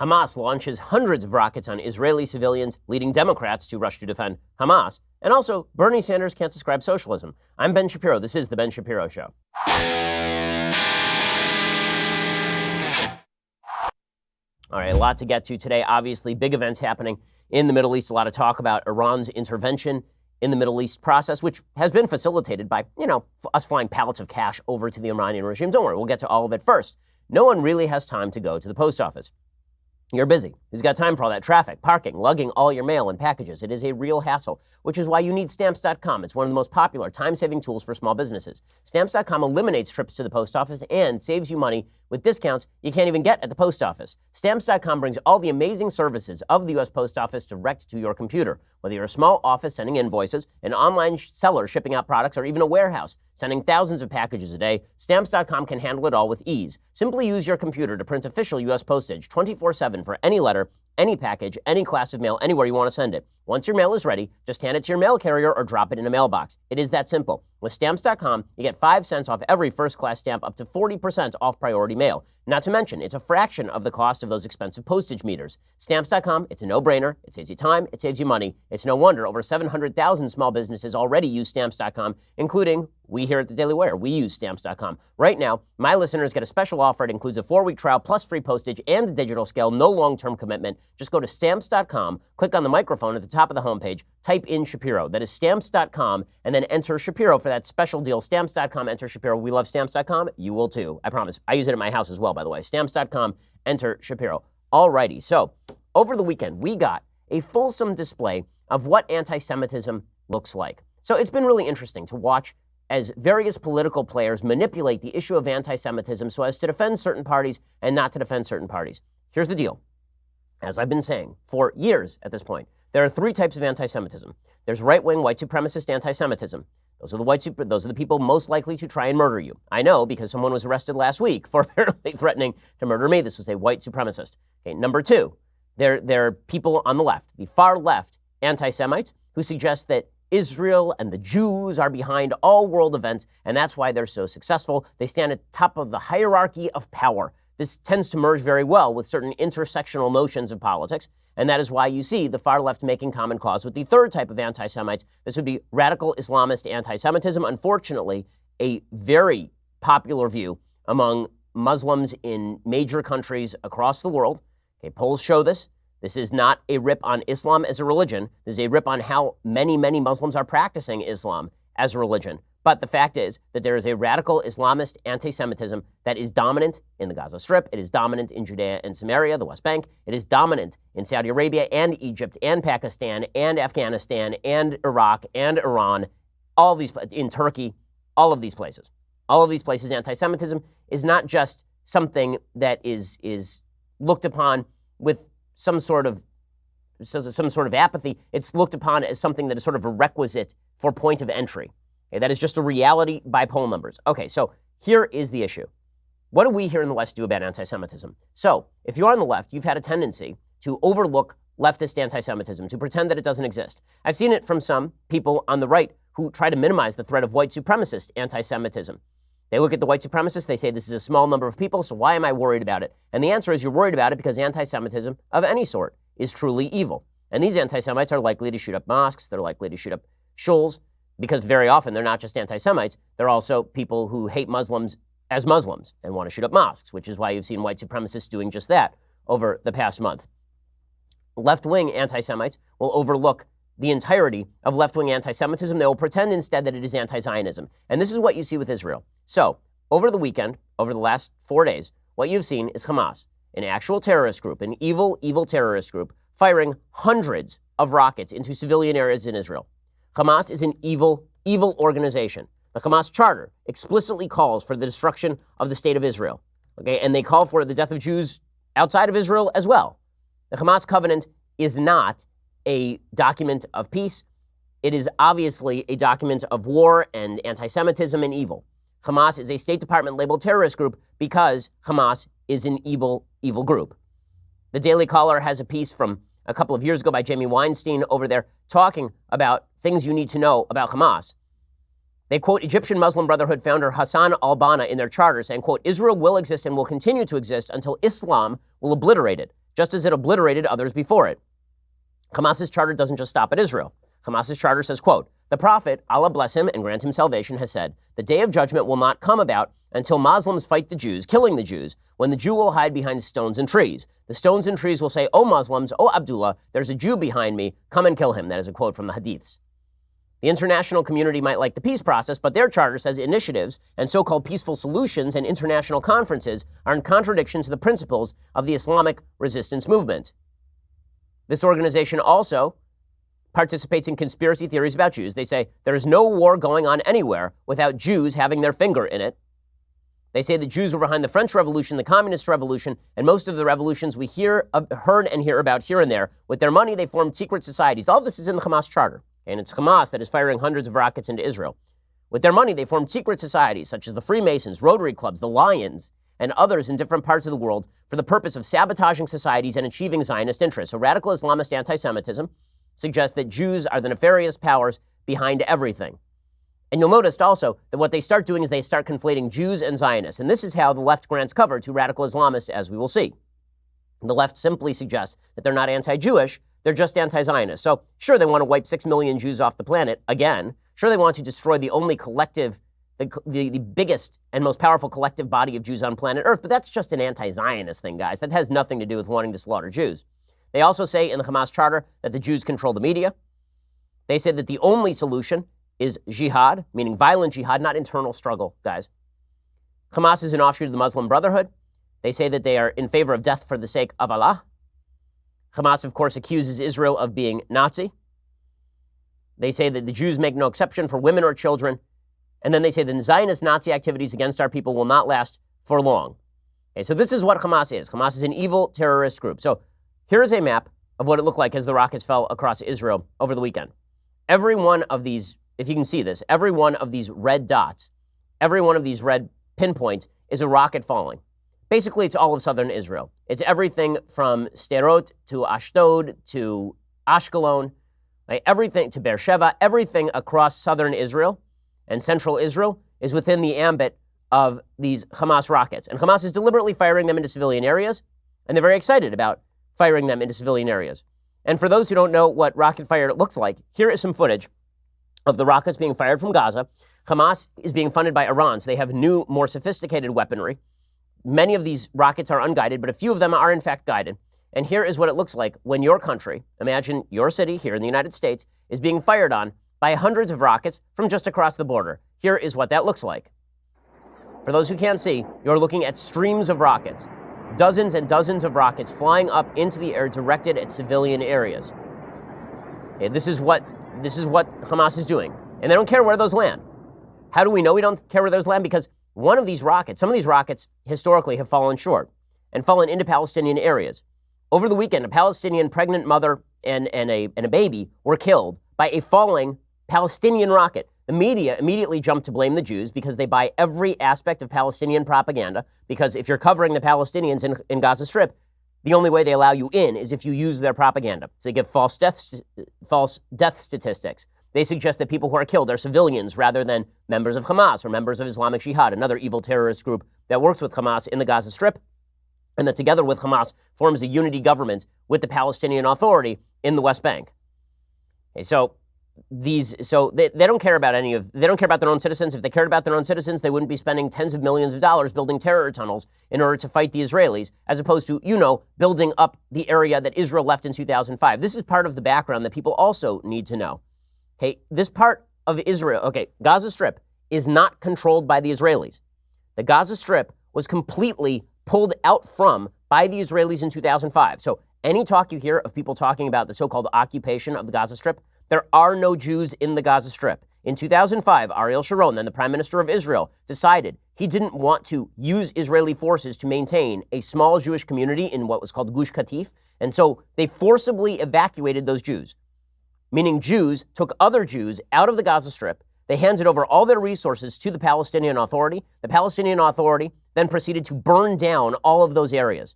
Hamas launches hundreds of rockets on Israeli civilians, leading Democrats to rush to defend Hamas. And also, Bernie Sanders can't describe socialism. I'm Ben Shapiro. This is The Ben Shapiro Show. All right, a lot to get to today. Obviously, big events happening in the Middle East. A lot of talk about Iran's intervention in the Middle East process, which has been facilitated by, us flying pallets of cash over to the Iranian regime. Don't worry, we'll get to all of it first. No one really has time to go to the post office. You're busy. Who's got time for all that traffic, parking, lugging all your mail and packages? It is a real hassle, which is why you need Stamps.com. It's one of the most popular time-saving tools for small businesses. Stamps.com eliminates trips to the post office and saves you money with discounts you can't even get at the post office. Stamps.com brings all the amazing services of the U.S. Post Office direct to your computer. Whether you're a small office sending invoices, an online seller shipping out products, or even a warehouse sending thousands of packages a day, Stamps.com can handle it all with ease. Simply use your computer to print official U.S. postage 24/7 for any letter, any package, any class of mail, anywhere you want to send it. Once your mail is ready, just hand it to your mail carrier or drop it in a mailbox. It is that simple. With Stamps.com, you get 5 cents off every first-class stamp, up to 40% off priority mail. Not to mention, it's a fraction of the cost of those expensive postage meters. Stamps.com, it's a no-brainer. It saves you time. It saves you money. It's no wonder over 700,000 small businesses already use Stamps.com, including we here at the Daily Wire. We use Stamps.com. Right now, my listeners get a special offer. It includes a 4-week trial plus free postage and the digital scale, no long-term commitment. Just go to Stamps.com, click on the microphone at the top of the homepage, type in Shapiro. That is Stamps.com, and then enter Shapiro for that special deal. Stamps.com, enter Shapiro. We love Stamps.com. You will too. I promise. I use it at my house as well, by the way. Stamps.com, enter Shapiro. Alrighty. So, over the weekend, we got a fulsome display of what anti-Semitism looks like. So it's been really interesting to watch as various political players manipulate the issue of anti-Semitism so as to defend certain parties and not to defend certain parties. Here's the deal. As I've been saying for years at this point, there are 3 types of anti-Semitism. There's right-wing, white supremacist anti-Semitism. Those are the people most likely to try and murder you. I know, because someone was arrested last week for apparently threatening to murder me. This was a white supremacist. Okay, number 2, there are people on the left, the far left anti-Semites, who suggest that Israel and the Jews are behind all world events, and that's why they're so successful. They stand at the top of the hierarchy of power. This tends to merge very well with certain intersectional notions of politics, and that is why you see the far left making common cause with the 3rd type of anti-Semites. This would be radical Islamist anti-Semitism. Unfortunately, a very popular view among Muslims in major countries across the world. Okay, polls show this. This is not a rip on Islam as a religion. This is a rip on how many Muslims are practicing Islam as a religion. But the fact is that there is a radical Islamist anti-Semitism that is dominant in the Gaza Strip. It is dominant in Judea and Samaria, the West Bank. It is dominant in Saudi Arabia and Egypt and Pakistan and Afghanistan and Iraq and Iran, all of these, in Turkey, all of these places. All of these places, anti-Semitism is not just something that is looked upon with some sort of apathy. It's looked upon as something that is sort of a requisite for point of entry. Okay, that is just a reality by poll numbers. Okay, so here is the issue. What do we here in the West do about anti-Semitism? So, if you're on the left, you've had a tendency to overlook leftist anti-Semitism, to pretend that it doesn't exist. I've seen it from some people on the right who try to minimize the threat of white supremacist anti-Semitism. They look at the white supremacists, they say this is a small number of people, so why am I worried about it? And the answer is you're worried about it because anti-Semitism of any sort is truly evil. And these anti-Semites are likely to shoot up mosques, they're likely to shoot up shuls, because very often they're not just anti-Semites, they're also people who hate Muslims as Muslims and want to shoot up mosques, which is why you've seen white supremacists doing just that over the past month. Left-wing anti-Semites will overlook the entirety of left-wing anti-Semitism. They will pretend instead that it is anti-Zionism. And this is what you see with Israel. So, over the weekend, over the last 4 days, what you've seen is Hamas, an actual terrorist group, an evil terrorist group, firing hundreds of rockets into civilian areas in Israel. Hamas is an evil organization. The Hamas charter explicitly calls for the destruction of the state of Israel. Okay, and they call for the death of Jews outside of Israel as well. The Hamas covenant is not a document of peace. It is obviously a document of war and anti-Semitism and evil. Hamas is a State Department labeled terrorist group because Hamas is an evil group. The Daily Caller has a piece from a couple of years ago by Jamie Weinstein over there talking about things you need to know about Hamas. They quote Egyptian Muslim Brotherhood founder Hassan al-Banna in their charter saying, quote, Israel will exist and will continue to exist until Islam will obliterate it. just as it obliterated others before it. Hamas's charter doesn't just stop at Israel. Hamas's charter says, quote, "The prophet, Allah bless him and grant him salvation, has said, the day of judgment will not come about until Muslims fight the Jews, killing the Jews, when the Jew will hide behind stones and trees. The stones and trees will say, O Muslims, O Abdullah, there's a Jew behind me, come and kill him." That is a quote from the Hadiths. The international community might like the peace process, but their charter says initiatives and so-called peaceful solutions and international conferences are in contradiction to the principles of the Islamic resistance movement. This organization also participates in conspiracy theories about Jews. They say there is no war going on anywhere without Jews having their finger in it. They say the Jews were behind the French Revolution, the Communist Revolution, and most of the revolutions we heard and hear about here and there. With their money, they formed secret societies. All this is in the Hamas charter, and it's Hamas that is firing hundreds of rockets into Israel. With their money, they formed secret societies such as the Freemasons, Rotary Clubs, the Lions, and others in different parts of the world for the purpose of sabotaging societies and achieving Zionist interests. So radical Islamist anti-Semitism suggests that Jews are the nefarious powers behind everything. And you'll notice also that what they start doing is they start conflating Jews and Zionists. And this is how the left grants cover to radical Islamists, as we will see. The left simply suggests that they're not anti-Jewish, they're just anti-Zionist. So sure, they want to wipe 6 million Jews off the planet again. Sure, they want to destroy the only collective, the biggest and most powerful collective body of Jews on planet Earth. But that's just an anti-Zionist thing, guys. That has nothing to do with wanting to slaughter Jews. They also say in the Hamas charter that the Jews control the media. They say that the only solution is jihad, meaning violent jihad, not internal struggle, guys. Hamas is an offshoot of the Muslim Brotherhood. They say that they are in favor of death for the sake of Allah. Hamas, of course, accuses Israel of being Nazi. They say that the Jews make no exception for women or children. And then they say the Zionist Nazi activities against our people will not last for long. Okay, so this is what Hamas is. Hamas is an evil terrorist group. So here is a map of what it looked like as the rockets fell across Israel over the weekend. Every one of these, if you can see this, every one of these red dots, every one of these red pinpoints is a rocket falling. Basically, it's all of southern Israel. It's everything from Sderot to Ashdod to Ashkelon, right? Everything to Beersheba, everything across southern Israel and central Israel is within the ambit of these Hamas rockets. And Hamas is deliberately firing them into civilian areas, and they're very excited about firing them into civilian areas. And for those who don't know what rocket fire looks like, here is some footage of the rockets being fired from Gaza. Hamas is being funded by Iran, so they have new, more sophisticated weaponry. Many of these rockets are unguided, but a few of them are in fact guided. And here is what it looks like when your country, imagine your city here in the United States, is being fired on by hundreds of rockets from just across the border. Here is what that looks like. For those who can't see, you're looking at streams of rockets, dozens and dozens of rockets flying up into the air directed at civilian areas. Okay, this is what Hamas is doing. And they don't care where those land. How do we know we don't care where those land? Because one of these rockets, some of these rockets historically have fallen short and fallen into Palestinian areas. Over the weekend, a Palestinian pregnant mother and a baby were killed by a falling Palestinian rocket. The media immediately jumped to blame the Jews because they buy every aspect of Palestinian propaganda, because if you're covering the Palestinians in Gaza Strip, the only way they allow you in is if you use their propaganda. So they give false death statistics. They suggest that people who are killed are civilians rather than members of Hamas or members of Islamic Jihad, another evil terrorist group that works with Hamas in the Gaza Strip, and that together with Hamas forms a unity government with the Palestinian Authority in the West Bank. Okay, so they don't care about they don't care about their own citizens. If they cared about their own citizens, they wouldn't be spending tens of millions of dollars building terror tunnels in order to fight the Israelis, as opposed to, building up the area that Israel left in 2005. This is part of the background that people also need to know. Okay, this part of Israel, Gaza Strip is not controlled by the Israelis. The Gaza Strip was completely pulled out from by the Israelis in 2005. So any talk you hear of people talking about the so-called occupation of the Gaza Strip, there are no Jews in the Gaza Strip. In 2005, Ariel Sharon, then the Prime Minister of Israel, decided he didn't want to use Israeli forces to maintain a small Jewish community in what was called Gush Katif, and so they forcibly evacuated those Jews. Meaning Jews took other Jews out of the Gaza Strip. They handed over all their resources to the Palestinian Authority. The Palestinian Authority then proceeded to burn down all of those areas.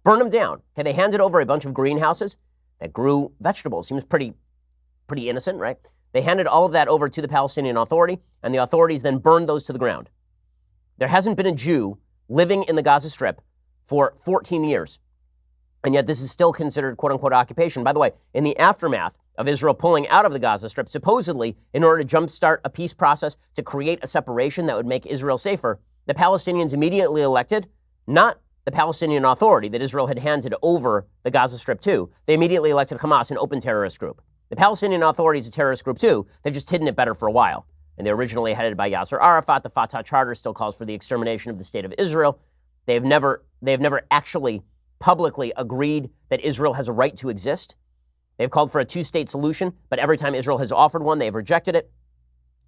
Burn them down. Okay, they handed over a bunch of greenhouses that grew vegetables. Seems pretty innocent, right? They handed all of that over to the Palestinian Authority, and the authorities then burned those to the ground. There hasn't been a Jew living in the Gaza Strip for 14 years. And yet this is still considered quote-unquote occupation. By the way, in the aftermath of Israel pulling out of the Gaza Strip, supposedly in order to jumpstart a peace process to create a separation that would make Israel safer, the Palestinians immediately elected not the Palestinian Authority that Israel had handed over the Gaza Strip to. They immediately elected Hamas, an open terrorist group. The Palestinian Authority is a terrorist group too. They've just hidden it better for a while. And they're originally headed by Yasser Arafat. The Fatah Charter still calls for the extermination of the state of Israel. They have never actually publicly agreed that Israel has a right to exist. They've called for a two-state solution, but every time Israel has offered one, they've rejected it.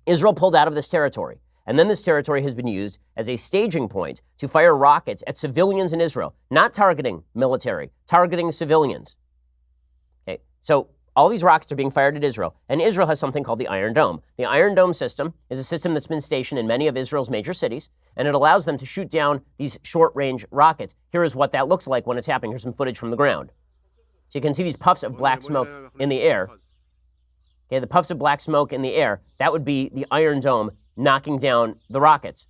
Israel pulled out of this territory, and then this territory has been used as a staging point to fire rockets at civilians in Israel, not targeting military, targeting civilians. Okay, so all these rockets are being fired at Israel, and Israel has something called the Iron Dome. The Iron Dome system is a system that's been stationed in many of Israel's major cities, and it allows them to shoot down these short-range rockets. Here is what that looks like when it's happening. Here's some footage from the ground. So you can see these puffs of black smoke in the air. Okay, the puffs of black smoke in the air, that would be the Iron Dome knocking down the rockets.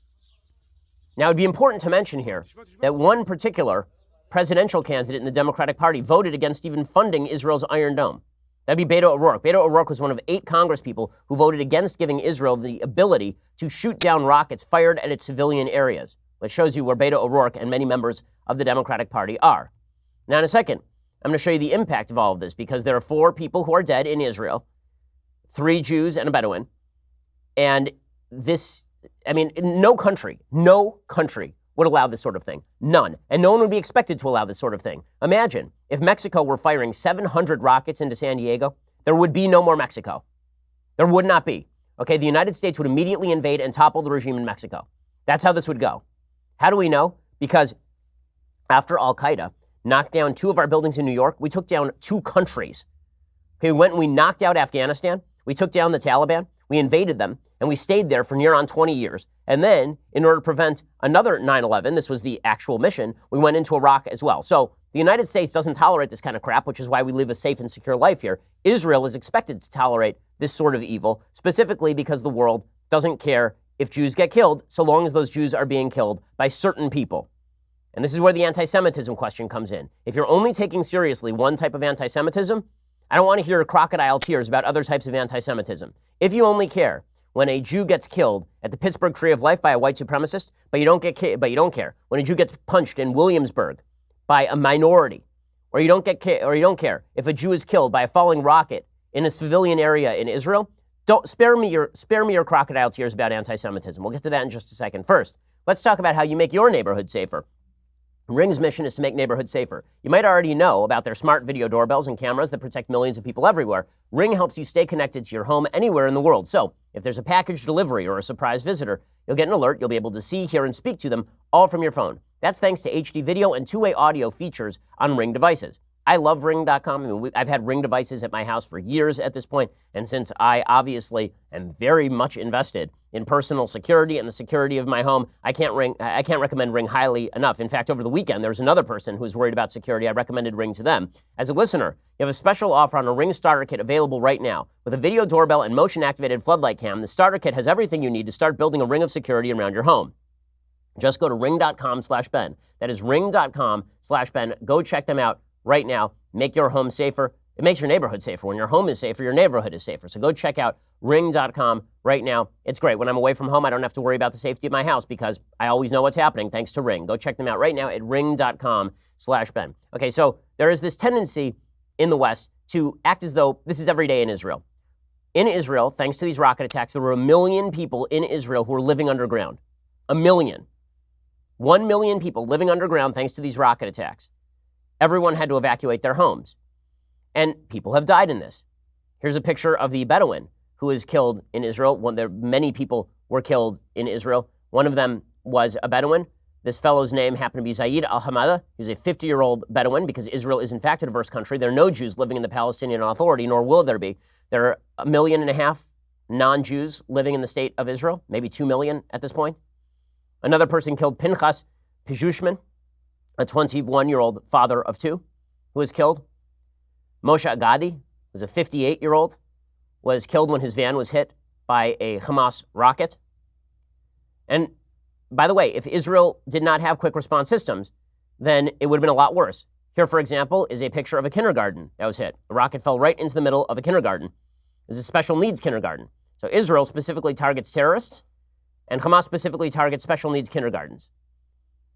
Now, it would be important to mention here that one particular presidential candidate in the Democratic Party voted against even funding Israel's Iron Dome. That'd be Beto O'Rourke. Beto O'Rourke was one of 8 Congress people who voted against giving Israel the ability to shoot down rockets fired at its civilian areas, which shows you where Beto O'Rourke and many members of the Democratic Party are. Now, in a second, I'm going to show you the impact of all of this, because there are 4 people who are dead in Israel, 3 Jews and a Bedouin. And this, no country would allow this sort of thing. None. And no one would be expected to allow this sort of thing. Imagine if Mexico were firing 700 rockets into San Diego, there would be no more Mexico. There would not be. Okay, the United States would immediately invade and topple the regime in Mexico. That's how this would go. How do we know? Because after Al-Qaeda knocked down 2 of our buildings in New York, we took down 2 countries. Okay, we went and we knocked out Afghanistan. We took down the Taliban. We invaded them, and we stayed there for near on 20 years. And then, in order to prevent another 9/11, this was the actual mission, we went into Iraq as well. So the United States doesn't tolerate this kind of crap, which is why we live a safe and secure life here. Israel is expected to tolerate this sort of evil, specifically because the world doesn't care if Jews get killed, so long as those Jews are being killed by certain people. And this is where the anti-Semitism question comes in. If you're only taking seriously one type of anti-Semitism, I don't want to hear crocodile tears about other types of anti-Semitism. If you only care when a Jew gets killed at the Pittsburgh Tree of Life by a white supremacist, but you don't care when a Jew gets punched in Williamsburg by a minority, or you don't care if a Jew is killed by a falling rocket in a civilian area in Israel, don't spare me your crocodile tears about anti-Semitism. We'll get to that in just a second. First, let's talk about how you make your neighborhood safer. Ring's mission is to make neighborhoods safer. You might already know about their smart video doorbells and cameras that protect millions of people everywhere. Ring helps you stay connected to your home anywhere in the world. So if there's a package delivery or a surprise visitor, you'll get an alert. You'll be able to see, hear, and speak to them all from your phone. That's thanks to HD video and 2-way audio features on Ring devices. I love Ring.com. I've had Ring devices at my house for years at this point, and since I obviously am very much invested in personal security and the security of my home, I can't recommend Ring highly enough. In fact, over the weekend, there was another person who was worried about security. I recommended Ring to them. As a listener, you have a special offer on a Ring starter kit available right now. With a video doorbell and motion-activated floodlight cam, the starter kit has everything you need to start building a ring of security around your home. Just go to ring.com/Ben. That is ring.com/Ben. Go check them out right now. Make your home safer. It makes your neighborhood safer. When your home is safer, your neighborhood is safer. So go check out ring.com right now. It's great. When I'm away from home, I don't have to worry about the safety of my house because I always know what's happening thanks to Ring. Go check them out right now at ring.com/Ben. Okay, so there is this tendency in the West to act as though this is every day in Israel. In Israel, thanks to these rocket attacks, there were 1 million people in Israel who were living underground. 1 million. 1 million people living underground thanks to these rocket attacks. Everyone had to evacuate their homes. And people have died in this. Here's a picture of the Bedouin who was killed in Israel. Many people were killed in Israel. One of them was a Bedouin. This fellow's name happened to be Zaid al-Hamada. He's a 50-year-old Bedouin because Israel is in fact a diverse country. There are no Jews living in the Palestinian Authority, nor will there be. There are 1.5 million non-Jews living in the state of Israel, maybe 2 million at this point. Another person killed Pinchas Pijushman, a 21-year-old father of 2, who was killed. Moshe Agadi was a 58-year-old, was killed when his van was hit by a Hamas rocket. And by the way, if Israel did not have quick response systems, then it would have been a lot worse. Here, for example, is a picture of a kindergarten that was hit. A rocket fell right into the middle of a kindergarten. This is a special needs kindergarten. So Israel specifically targets terrorists, and Hamas specifically targets special needs kindergartens.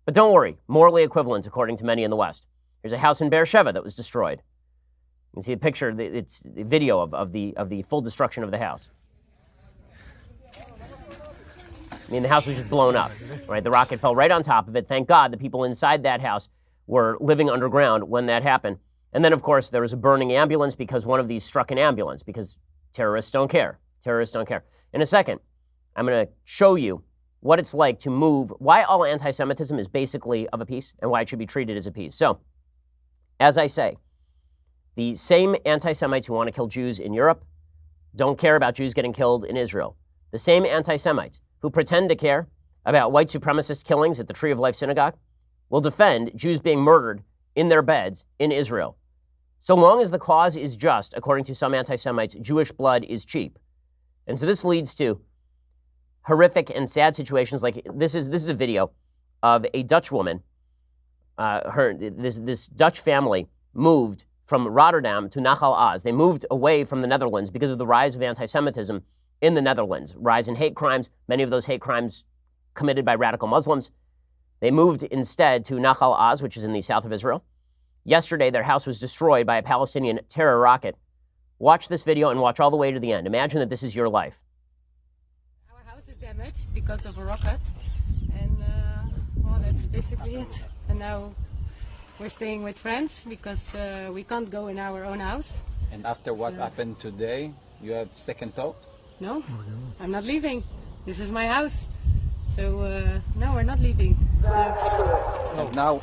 But don't worry, morally equivalent according to many in the West. Here's a house in Beersheba that was destroyed. You can see a picture, it's a video of the full destruction of the house. I mean, the house was just blown up, right? The rocket fell right on top of it. Thank God the people inside that house were living underground when that happened. And then, of course, there was a burning ambulance because one of these struck an ambulance because terrorists don't care. Terrorists don't care. In a second, I'm going to show you what it's like to move, why all anti-Semitism is basically of a piece and why it should be treated as a piece. So, as I say, the same anti-Semites who want to kill Jews in Europe don't care about Jews getting killed in Israel. The same anti-Semites who pretend to care about white supremacist killings at the Tree of Life Synagogue will defend Jews being murdered in their beds in Israel. So long as the cause is just, according to some anti-Semites, Jewish blood is cheap. And so this leads to horrific and sad situations like this is a video of a Dutch woman. This Dutch family moved from Rotterdam to Nahal Oz. They moved away from the Netherlands because of the rise of anti-Semitism in the Netherlands. Rise in hate crimes, many of those hate crimes committed by radical Muslims. They moved instead to Nahal Oz, which is in the south of Israel. Yesterday, their house was destroyed by a Palestinian terror rocket. Watch this video and watch all the way to the end. Imagine that this is your life. Our house is damaged because of a rocket. And, well, that's basically it. And now we're staying with friends because we can't go in our own house. And after what happened today, you have second thought? No, I'm not leaving. This is my house. So, no, we're not leaving. So. Now,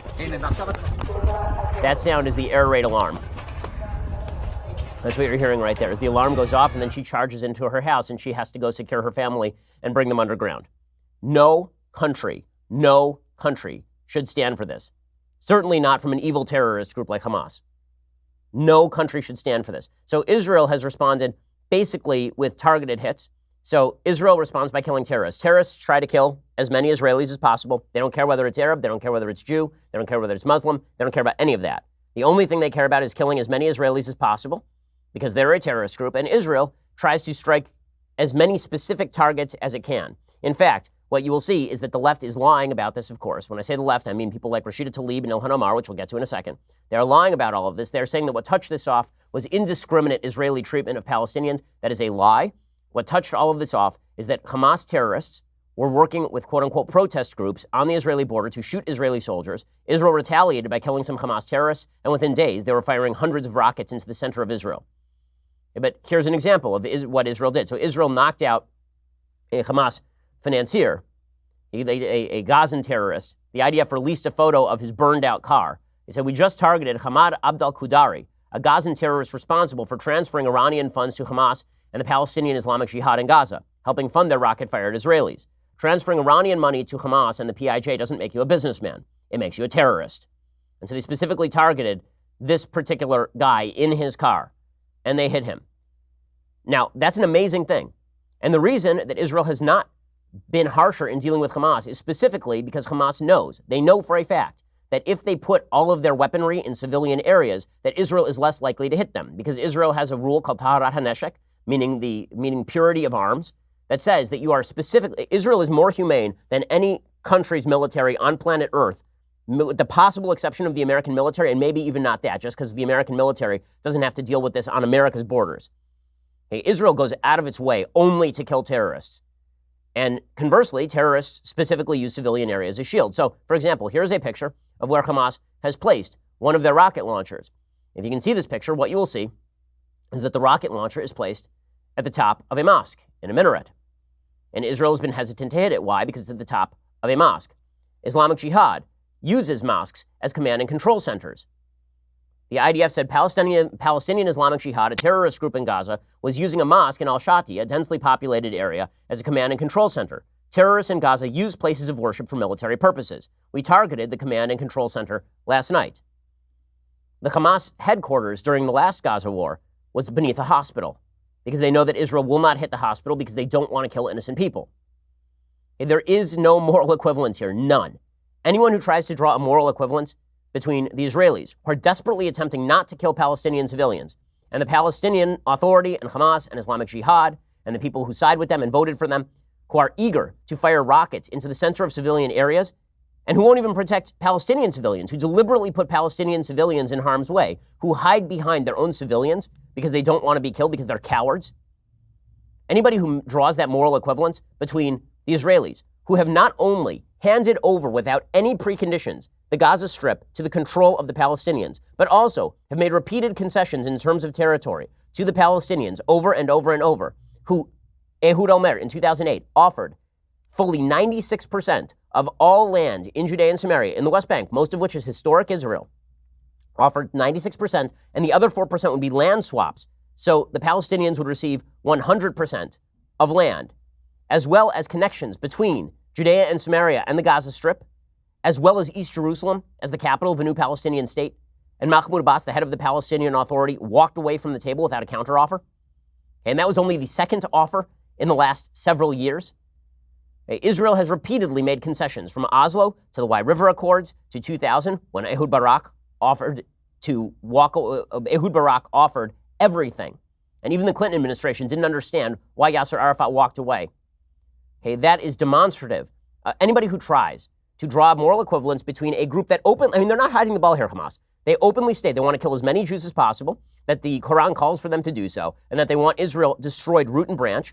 that sound is the air raid alarm. That's what you're hearing right there. As the alarm goes off, and then she charges into her house, and she has to go secure her family and bring them underground. No country should stand for this. Certainly not from an evil terrorist group like Hamas. No country should stand for this. So Israel has responded basically with targeted hits. So Israel responds by killing terrorists. Terrorists try to kill as many Israelis as possible. They don't care whether it's Arab. They don't care whether it's Jew. They don't care whether it's Muslim. They don't care about any of that. The only thing they care about is killing as many Israelis as possible because they're a terrorist group. And Israel tries to strike as many specific targets as it can. In fact, what you will see is that the left is lying about this, of course. When I say the left, I mean people like Rashida Tlaib and Ilhan Omar, which we'll get to in a second. They're lying about all of this. They're saying that what touched this off was indiscriminate Israeli treatment of Palestinians. That is a lie. What touched all of this off is that Hamas terrorists were working with quote-unquote protest groups on the Israeli border to shoot Israeli soldiers. Israel retaliated by killing some Hamas terrorists, and within days, they were firing hundreds of rockets into the center of Israel. But here's an example of what Israel did. So Israel knocked out a Hamas financier, a Gazan terrorist. The IDF released a photo of his burned-out car. They said, we just targeted Hamad Abdel Qudari, a Gazan terrorist responsible for transferring Iranian funds to Hamas and the Palestinian Islamic Jihad in Gaza, helping fund their rocket-fired Israelis. Transferring Iranian money to Hamas and the PIJ doesn't make you a businessman. It makes you a terrorist. And so they specifically targeted this particular guy in his car, and they hit him. Now, that's an amazing thing. And the reason that Israel has not been harsher in dealing with Hamas is specifically because Hamas knows, they know for a fact, that if they put all of their weaponry in civilian areas, that Israel is less likely to hit them. Because Israel has a rule called Taharat HaNeshek, meaning purity of arms, that says that you are specifically, Israel is more humane than any country's military on planet Earth, with the possible exception of the American military, and maybe even not that, just because the American military doesn't have to deal with this on America's borders. Okay, Israel goes out of its way only to kill terrorists. And conversely, terrorists specifically use civilian areas as shields. So, for example, here's a picture of where Hamas has placed one of their rocket launchers. If you can see this picture, what you will see is that the rocket launcher is placed at the top of a mosque in a minaret. And Israel has been hesitant to hit it. Why? Because it's at the top of a mosque. Islamic Jihad uses mosques as command and control centers. The IDF said Palestinian Islamic Jihad, a terrorist group in Gaza, was using a mosque in al-Shati, a densely populated area, as a command and control center. Terrorists in Gaza use places of worship for military purposes. We targeted the command and control center last night. The Hamas headquarters during the last Gaza war was beneath a hospital because they know that Israel will not hit the hospital because they don't want to kill innocent people. There is no moral equivalence here, none. Anyone who tries to draw a moral equivalence between the Israelis, who are desperately attempting not to kill Palestinian civilians, and the Palestinian Authority and Hamas and Islamic Jihad and the people who side with them and voted for them, who are eager to fire rockets into the center of civilian areas and who won't even protect Palestinian civilians, who deliberately put Palestinian civilians in harm's way, who hide behind their own civilians because they don't want to be killed because they're cowards. Anybody who draws that moral equivalence between the Israelis, who have not only handed over without any preconditions the Gaza Strip to the control of the Palestinians, but also have made repeated concessions in terms of territory to the Palestinians over and over and over, who Ehud Olmert in 2008 offered fully 96% of all land in Judea and Samaria, in the West Bank, most of which is historic Israel, offered 96%, and the other 4% would be land swaps. So the Palestinians would receive 100% of land, as well as connections between Judea and Samaria and the Gaza Strip, as well as East Jerusalem as the capital of the new Palestinian state. And Mahmoud Abbas, the head of the Palestinian Authority, walked away from the table without a counteroffer. And that was only the second offer in the last several years. Israel has repeatedly made concessions from Oslo to the Wye River Accords to 2000, when Ehud Barak offered everything. And even the Clinton administration didn't understand why Yasser Arafat walked away. Okay, that is demonstrative. Anybody who tries to draw a moral equivalence between a group that they're not hiding the ball here, Hamas. They openly state they want to kill as many Jews as possible, that the Quran calls for them to do so, and that they want Israel destroyed root and branch.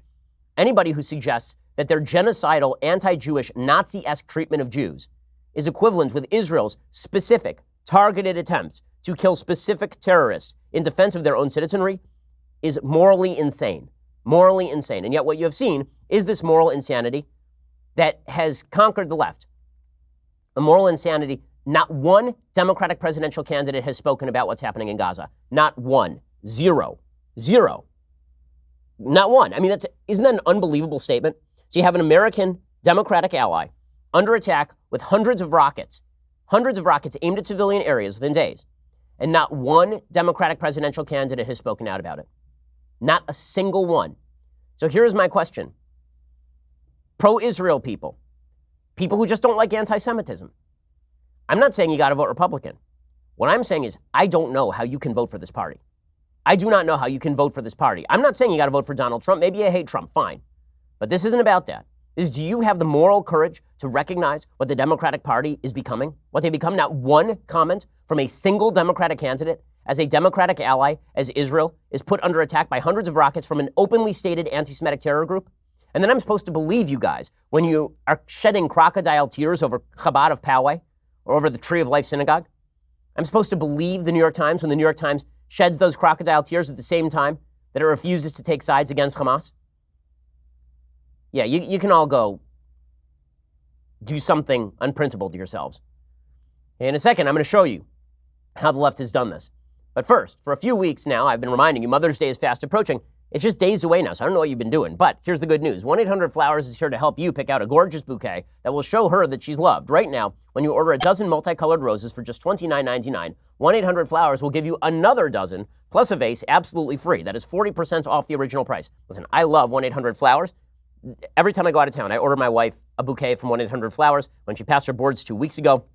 Anybody who suggests that their genocidal, anti-Jewish, Nazi-esque treatment of Jews is equivalent with Israel's specific, targeted attempts to kill specific terrorists in defense of their own citizenry is morally insane. Morally insane. And yet what you have seen is this moral insanity that has conquered the left. A moral insanity. Not one Democratic presidential candidate has spoken about what's happening in Gaza. Not one. Zero. Zero. Not one. Isn't that an unbelievable statement? So you have an American Democratic ally under attack with hundreds of rockets aimed at civilian areas within days. And not one Democratic presidential candidate has spoken out about it. Not a single one. So here's my question. Pro-Israel people who just don't like anti-Semitism. I'm not saying you got to vote Republican. What I'm saying is I don't know how you can vote for this party. I do not know how you can vote for this party. I'm not saying you got to vote for Donald Trump. Maybe you hate Trump. Fine. But this isn't about that. This is, do you have the moral courage to recognize what the Democratic Party is becoming? What they become? Not one comment from a single Democratic candidate as a Democratic ally as Israel is put under attack by hundreds of rockets from an openly stated anti-Semitic terror group. And then I'm supposed to believe you guys when you are shedding crocodile tears over Chabad of Poway or over the Tree of Life Synagogue. I'm supposed to believe the New York Times when the New York Times sheds those crocodile tears at the same time that it refuses to take sides against Hamas. Yeah, you can all go do something unprintable to yourselves. In a second, I'm going to show you how the left has done this. But first, for a few weeks now, I've been reminding you Mother's Day is fast approaching. It's just days away now, so I don't know what you've been doing. But here's the good news. 1-800-Flowers is here to help you pick out a gorgeous bouquet that will show her that she's loved. Right now, when you order a dozen multicolored roses for just $29.99, 1-800-Flowers will give you another dozen plus a vase absolutely free. That is 40% off the original price. Listen, I love 1-800-Flowers. Every time I go out of town, I order my wife a bouquet from 1-800-Flowers. When she passed her boards 2 weeks ago,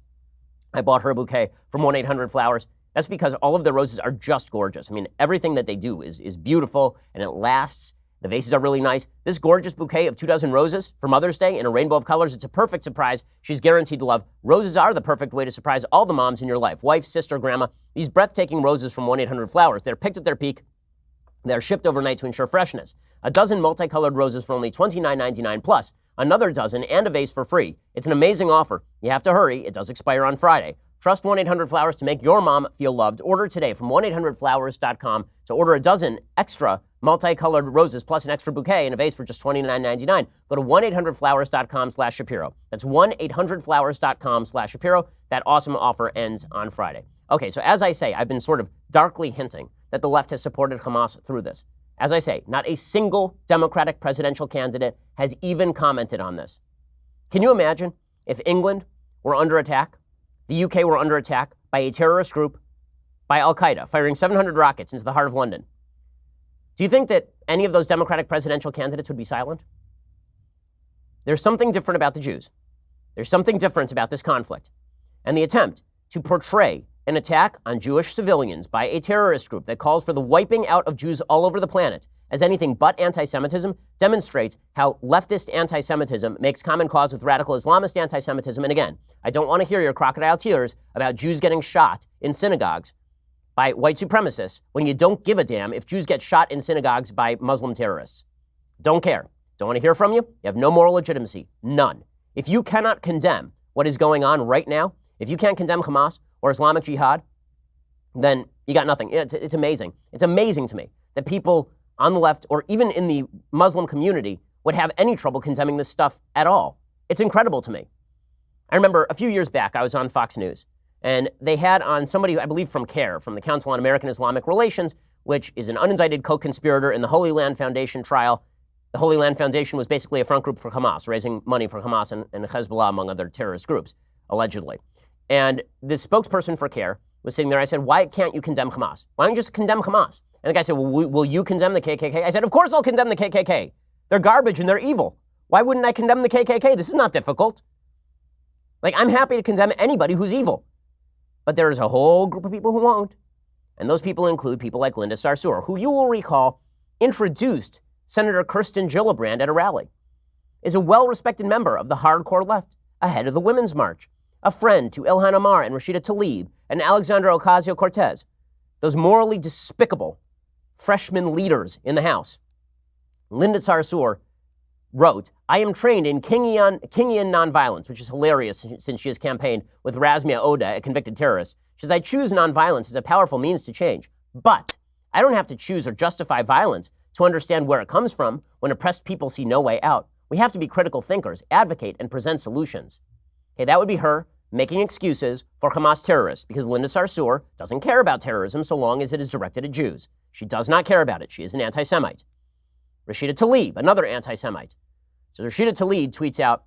I bought her a bouquet from 1-800-Flowers. That's because all of the roses are just gorgeous. Everything that they do is beautiful and it lasts. The vases are really nice. This gorgeous bouquet of 2 dozen roses for Mother's Day in a rainbow of colors, it's a perfect surprise she's guaranteed to love. Roses are the perfect way to surprise all the moms in your life, wife, sister, grandma. These breathtaking roses from 1-800-Flowers, they're picked at their peak. They're shipped overnight to ensure freshness. A dozen multicolored roses for only $29.99 plus another dozen and a vase for free. It's an amazing offer. You have to hurry. It does expire on Friday. Trust 1-800-Flowers to make your mom feel loved. Order today from 1-800-Flowers.com to order a dozen extra multicolored roses plus an extra bouquet and a vase for just $29.99. Go to 1-800-Flowers.com/Shapiro. That's 1-800-Flowers.com/Shapiro. That awesome offer ends on Friday. Okay, so as I say, I've been sort of darkly hinting that the left has supported Hamas through this. As I say, not a single Democratic presidential candidate has even commented on this. Can you imagine if England were under attack, the UK were under attack by a terrorist group, by Al-Qaeda, firing 700 rockets into the heart of London? Do you think that any of those Democratic presidential candidates would be silent? There's something different about the Jews. There's something different about this conflict. And the attempt to portray an attack on Jewish civilians by a terrorist group that calls for the wiping out of Jews all over the planet as anything but anti-Semitism demonstrates how leftist anti-Semitism makes common cause with radical Islamist anti-Semitism. And again, I don't want to hear your crocodile tears about Jews getting shot in synagogues by white supremacists when you don't give a damn if Jews get shot in synagogues by Muslim terrorists. Don't care. Don't want to hear from you. You have no moral legitimacy. None. If you cannot condemn what is going on right now, if you can't condemn Hamas or Islamic Jihad, then you got nothing. It's amazing. It's amazing to me that people on the left or even in the Muslim community would have any trouble condemning this stuff at all. It's incredible to me. I remember a few years back, I was on Fox News, and they had on somebody, I believe from CARE, from the Council on American Islamic Relations, which is an unindicted co-conspirator in the Holy Land Foundation trial. The Holy Land Foundation was basically a front group for Hamas, raising money for Hamas and Hezbollah, among other terrorist groups, allegedly. And the spokesperson for CARE was sitting there. I said, why can't you condemn Hamas? Why don't you just condemn Hamas? And the guy said, well, will you condemn the KKK? I said, of course I'll condemn the KKK. They're garbage and they're evil. Why wouldn't I condemn the KKK? This is not difficult. Like, I'm happy to condemn anybody who's evil. But there is a whole group of people who won't. And those people include people like Linda Sarsour, who you will recall introduced Senator Kirsten Gillibrand at a rally, is a well-respected member of the hardcore left, ahead of the Women's March, a friend to Ilhan Omar and Rashida Tlaib and Alexandra Ocasio-Cortez, those morally despicable freshman leaders in the House. Linda Sarsour wrote, I am trained in Kingian nonviolence, which is hilarious since she has campaigned with Razmia Oda, a convicted terrorist. She says, I choose nonviolence as a powerful means to change, but I don't have to choose or justify violence to understand where it comes from when oppressed people see no way out. We have to be critical thinkers, advocate, and present solutions. Okay, that would be her making excuses for Hamas terrorists, because Linda Sarsour doesn't care about terrorism so long as it is directed at Jews. She does not care about it. She is an anti-Semite. Rashida Tlaib, another anti-Semite. So Rashida Tlaib tweets out,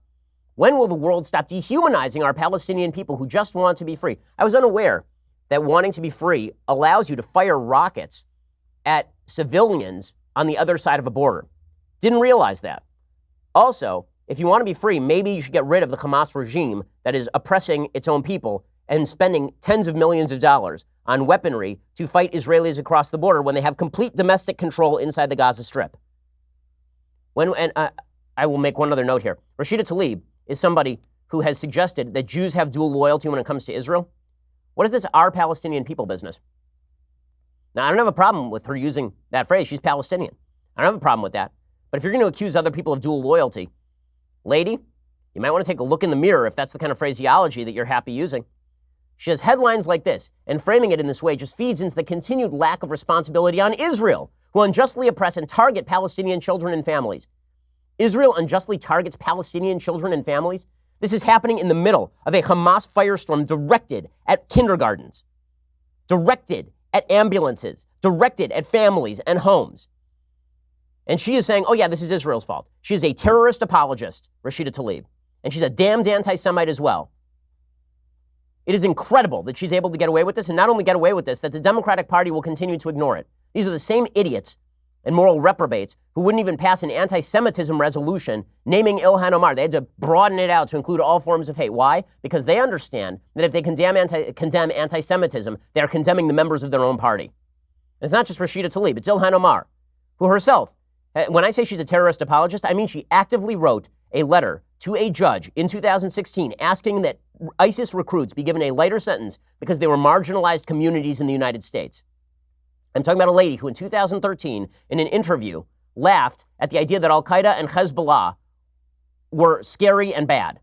when will the world stop dehumanizing our Palestinian people who just want to be free? I was unaware that wanting to be free allows you to fire rockets at civilians on the other side of a border. Didn't realize that. Also, if you want to be free, maybe you should get rid of the Hamas regime that is oppressing its own people and spending tens of millions of dollars on weaponry to fight Israelis across the border when they have complete domestic control inside the Gaza Strip. I will make one other note here. Rashida Tlaib is somebody who has suggested that Jews have dual loyalty when it comes to Israel. What is this our Palestinian people business? Now, I don't have a problem with her using that phrase. She's Palestinian. I don't have a problem with that. But if you're going to accuse other people of dual loyalty, lady, you might want to take a look in the mirror if that's the kind of phraseology that you're happy using. She has headlines like this, and framing it in this way just feeds into the continued lack of responsibility on Israel, who unjustly oppress and target Palestinian children and families. Israel unjustly targets Palestinian children and families? This is happening in the middle of a Hamas firestorm directed at kindergartens, directed at ambulances, directed at families and homes. And she is saying, oh yeah, this is Israel's fault. She is a terrorist apologist, Rashida Tlaib. And she's a damned anti-Semite as well. It is incredible that she's able to get away with this, and not only get away with this, that the Democratic Party will continue to ignore it. These are the same idiots and moral reprobates who wouldn't even pass an anti-Semitism resolution naming Ilhan Omar. They had to broaden it out to include all forms of hate. Why? Because they understand that if they condemn anti-Semitism, they are condemning the members of their own party. And it's not just Rashida Tlaib, it's Ilhan Omar, who herself, when I say she's a terrorist apologist, I mean she actively wrote a letter to a judge in 2016 asking that ISIS recruits be given a lighter sentence because they were marginalized communities in the United States. I'm talking about a lady who in 2013, in an interview, laughed at the idea that Al-Qaeda and Hezbollah were scary and bad.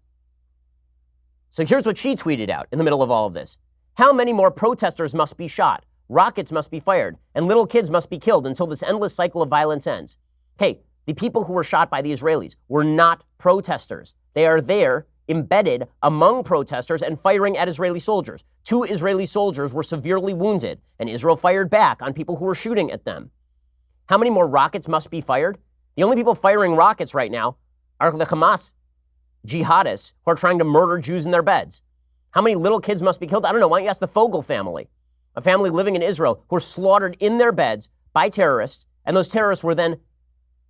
So here's what she tweeted out in the middle of all of this. How many more protesters must be shot? Rockets must be fired, and little kids must be killed until this endless cycle of violence ends. Okay, the people who were shot by the Israelis were not protesters. They are there, embedded among protesters and firing at Israeli soldiers. 2 Israeli soldiers were severely wounded, and Israel fired back on people who were shooting at them. How many more rockets must be fired? The only people firing rockets right now are the Hamas jihadists who are trying to murder Jews in their beds. How many little kids must be killed? I don't know. Why don't you ask the Fogel family, a family living in Israel who were slaughtered in their beds by terrorists, and those terrorists were then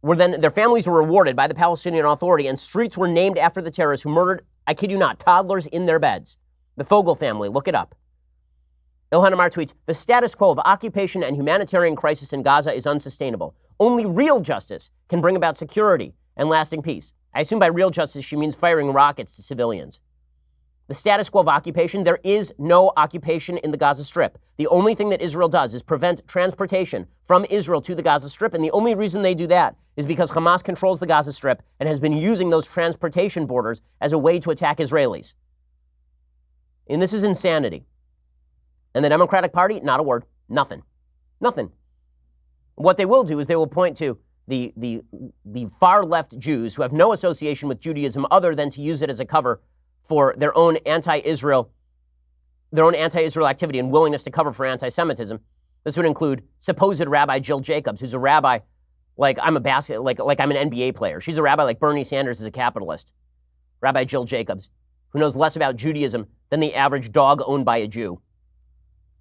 their families were rewarded by the Palestinian Authority, and streets were named after the terrorists who murdered, I kid you not, toddlers in their beds. The Fogel family, look it up. Ilhan Omar tweets, the status quo of occupation and humanitarian crisis in Gaza is unsustainable. Only real justice can bring about security and lasting peace. I assume by real justice she means firing rockets to civilians. The status quo of occupation, there is no occupation in the Gaza Strip. The only thing that Israel does is prevent transportation from Israel to the Gaza Strip, and the only reason they do that is because Hamas controls the Gaza Strip and has been using those transportation borders as a way to attack Israelis. And this is insanity. And the Democratic Party, not a word, nothing. Nothing. What they will do is they will point to the far-left Jews who have no association with Judaism other than to use it as a cover for their own anti-Israel activity and willingness to cover for anti-Semitism. This would include supposed Rabbi Jill Jacobs, who's a rabbi like I'm an NBA player. She's a rabbi like Bernie Sanders is a capitalist. Rabbi Jill Jacobs, who knows less about Judaism than the average dog owned by a Jew.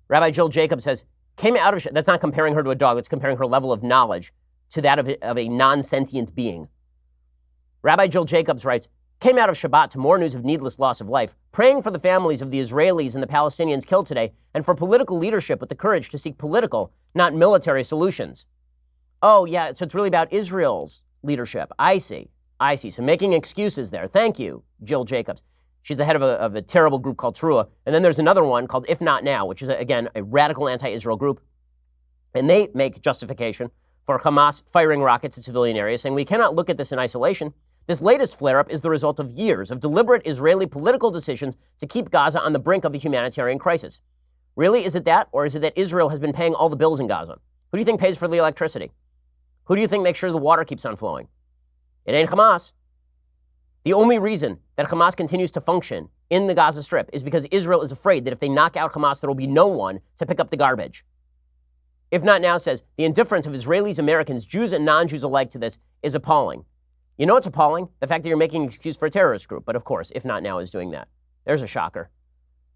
Rabbi Jill Jacobs says, that's not comparing her to a dog, that's comparing her level of knowledge to that of a non-sentient being. Rabbi Jill Jacobs writes, came out of Shabbat to more news of needless loss of life, praying for the families of the Israelis and the Palestinians killed today, and for political leadership with the courage to seek political, not military solutions. Oh, yeah, so it's really about Israel's leadership. I see. So making excuses there. Thank you, Jill Jacobs. She's the head of a terrible group called Trua. And then there's another one called If Not Now, which is, again, a radical anti-Israel group. And they make justification for Hamas firing rockets at civilian areas, saying we cannot look at this in isolation. This latest flare-up is the result of years of deliberate Israeli political decisions to keep Gaza on the brink of a humanitarian crisis. Really, is it that? Or is it that Israel has been paying all the bills in Gaza? Who do you think pays for the electricity? Who do you think makes sure the water keeps on flowing? It ain't Hamas. The only reason that Hamas continues to function in the Gaza Strip is because Israel is afraid that if they knock out Hamas, there will be no one to pick up the garbage. If Not Now says, the indifference of Israelis, Americans, Jews, and non-Jews alike to this is appalling. You know what's appalling? The fact that you're making an excuse for a terrorist group. But of course, If Not Now is doing that. There's a shocker.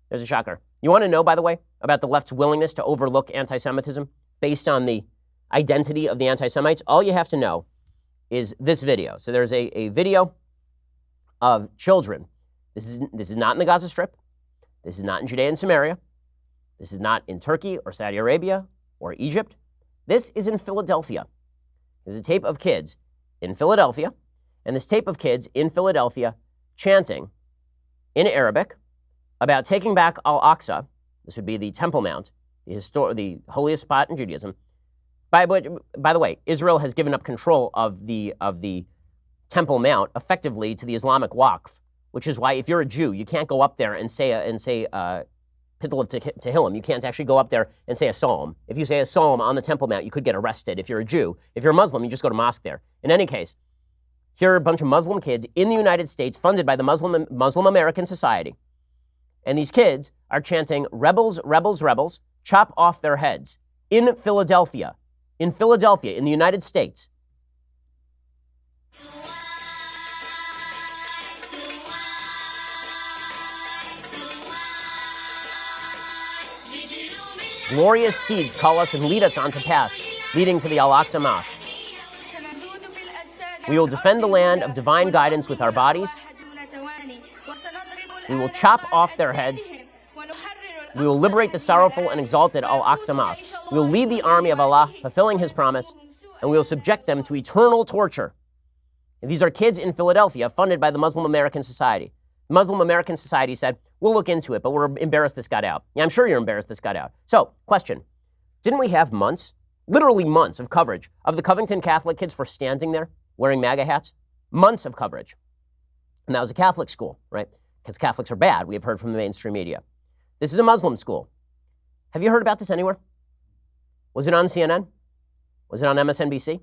You want to know, by the way, about the left's willingness to overlook anti-Semitism based on the identity of the anti-Semites? All you have to know is this video. So there's a video of children. This is not in the Gaza Strip. This is not in Judea and Samaria. This is not in Turkey or Saudi Arabia or Egypt. This is in Philadelphia. There's a tape of kids in Philadelphia. And this tape of kids in Philadelphia chanting in Arabic about taking back Al-Aqsa. This would be the Temple Mount, the holiest spot in Judaism. By the way, Israel has given up control of the Temple Mount effectively to the Islamic Waqf, which is why if you're a Jew, you can't go up there and say Pittel of Tehillim. You can't actually go up there and say a psalm. If you say a psalm on the Temple Mount, you could get arrested if you're a Jew. If you're a Muslim, you just go to mosque there. In any case, here are a bunch of Muslim kids in the United States funded by the Muslim American Society. And these kids are chanting, rebels, rebels, rebels, chop off their heads in Philadelphia, in the United States. Glorious steeds call us and lead us onto paths leading to the Al-Aqsa Mosque. We will defend the land of divine guidance with our bodies. We will chop off their heads. We will liberate the sorrowful and exalted Al-Aqsa Mosque. We will lead the army of Allah, fulfilling His promise, and we will subject them to eternal torture. And these are kids in Philadelphia funded by the Muslim American Society. The Muslim American Society said, we'll look into it, but we're embarrassed this got out. Yeah, I'm sure you're embarrassed this got out. So, question. Didn't we have months, literally months of coverage of the Covington Catholic kids for standing there wearing MAGA hats? Months of coverage. And that was a Catholic school, right? Because Catholics are bad, we have heard from the mainstream media. This is a Muslim school. Have you heard about this anywhere? Was it on CNN? Was it on MSNBC?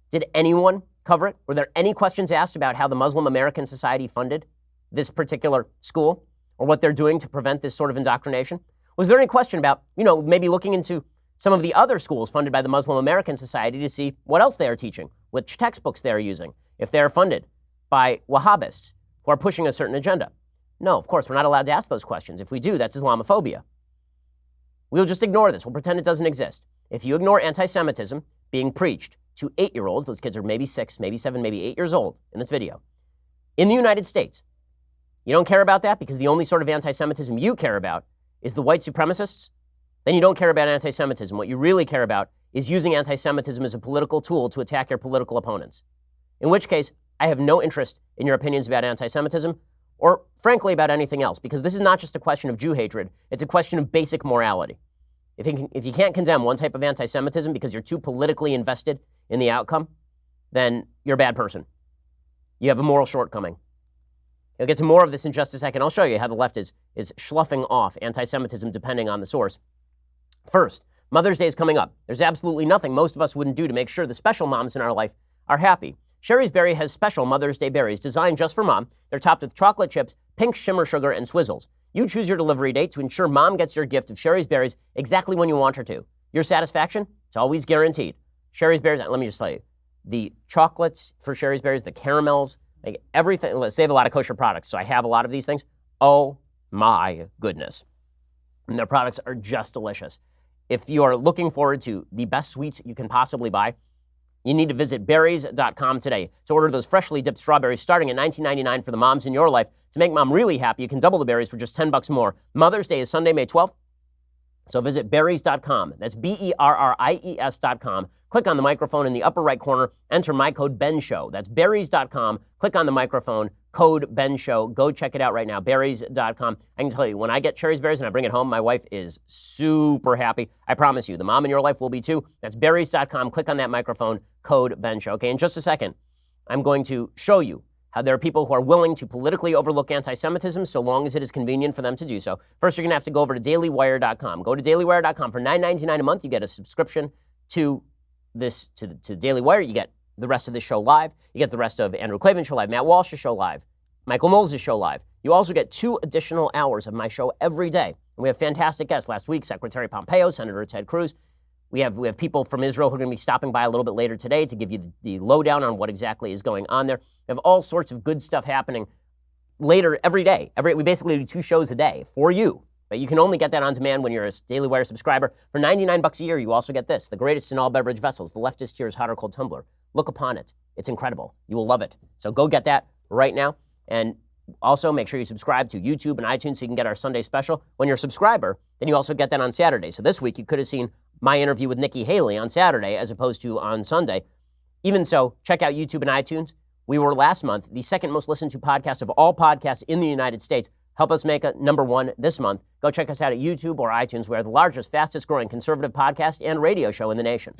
Did anyone cover it? Were there any questions asked about how the Muslim American Society funded this particular school or what they're doing to prevent this sort of indoctrination? Was there any question about, maybe looking into some of the other schools funded by the Muslim American Society to see what else they are teaching, which textbooks they are using, if they are funded by Wahhabists who are pushing a certain agenda? No, of course, we're not allowed to ask those questions. If we do, that's Islamophobia. We'll just ignore this. We'll pretend it doesn't exist. If you ignore anti-Semitism being preached to 8-year-olds, those kids are maybe 6, maybe 7, maybe 8 years old in this video, in the United States, you don't care about that because the only sort of anti-Semitism you care about is the white supremacists then you don't care about anti-Semitism. What you really care about is using anti-Semitism as a political tool to attack your political opponents. In which case, I have no interest in your opinions about anti-Semitism or, frankly, about anything else, because this is not just a question of Jew hatred. It's a question of basic morality. If you can't condemn one type of anti-Semitism because you're too politically invested in the outcome, then you're a bad person. You have a moral shortcoming. I'll get to more of this in just a second. I'll show you how the left is sloughing off anti-Semitism depending on the source. First, Mother's Day is coming up. There's absolutely nothing most of us wouldn't do to make sure the special moms in our life are happy. Sherry's Berry has special Mother's Day berries designed just for mom. They're topped with chocolate chips, pink shimmer sugar, and swizzles. You choose your delivery date to ensure mom gets your gift of Sherry's Berries exactly when you want her to. Your satisfaction? It's always guaranteed. Sherry's Berries, let me just tell you, the chocolates for Sherry's Berries, the caramels, like everything. They have a lot of kosher products, so I have a lot of these things. Oh my goodness. And their products are just delicious. If you are looking forward to the best sweets you can possibly buy, you need to visit berries.com today to order those freshly dipped strawberries starting at $19.99 for the moms in your life. To make mom really happy, you can double the berries for just $10 more. Mother's Day is Sunday, May 12th. So visit berries.com. That's berries.com. Click on the microphone in the upper right corner. Enter my code BENSHOW. That's berries.com. Click on the microphone, code BENSHOW. Go check it out right now, berries.com. I can tell you, when I get Cherry's Berries and I bring it home, my wife is super happy. I promise you, the mom in your life will be too. That's berries.com. Click on that microphone, code BENSHOW. Okay, in just a second, I'm going to show you how there are people who are willing to politically overlook anti-Semitism so long as it is convenient for them to do so. First, you're going to have to go over to dailywire.com. Go to dailywire.com. For $9.99 a month, you get a subscription to Daily Wire. You get the rest of this show live. You get the rest of Andrew Klavan's show live, Matt Walsh's show live, Michael Knowles' show live. You also get 2 additional hours of my show every day. And we have fantastic guests. Last week, Secretary Pompeo, Senator Ted Cruz. We have people from Israel who are going to be stopping by a little bit later today to give you the lowdown on what exactly is going on there. We have all sorts of good stuff happening later every day. We basically do 2 shows a day for you. But you can only get that on demand when you're a Daily Wire subscriber. For $99 a year, you also get this, the greatest in all beverage vessels, the leftist tears hot or cold tumbler. Look upon it. It's incredible. You will love it. So go get that right now. And also make sure you subscribe to YouTube and iTunes so you can get our Sunday special. When you're a subscriber, then you also get that on Saturday. So this week, you could have seen my interview with Nikki Haley on Saturday as opposed to on Sunday. Even so, check out YouTube and iTunes. We were last month the second most listened to podcast of all podcasts in the United States. Help us make it number 1 this month. Go check us out at YouTube or iTunes. We are the largest, fastest growing conservative podcast and radio show in the nation.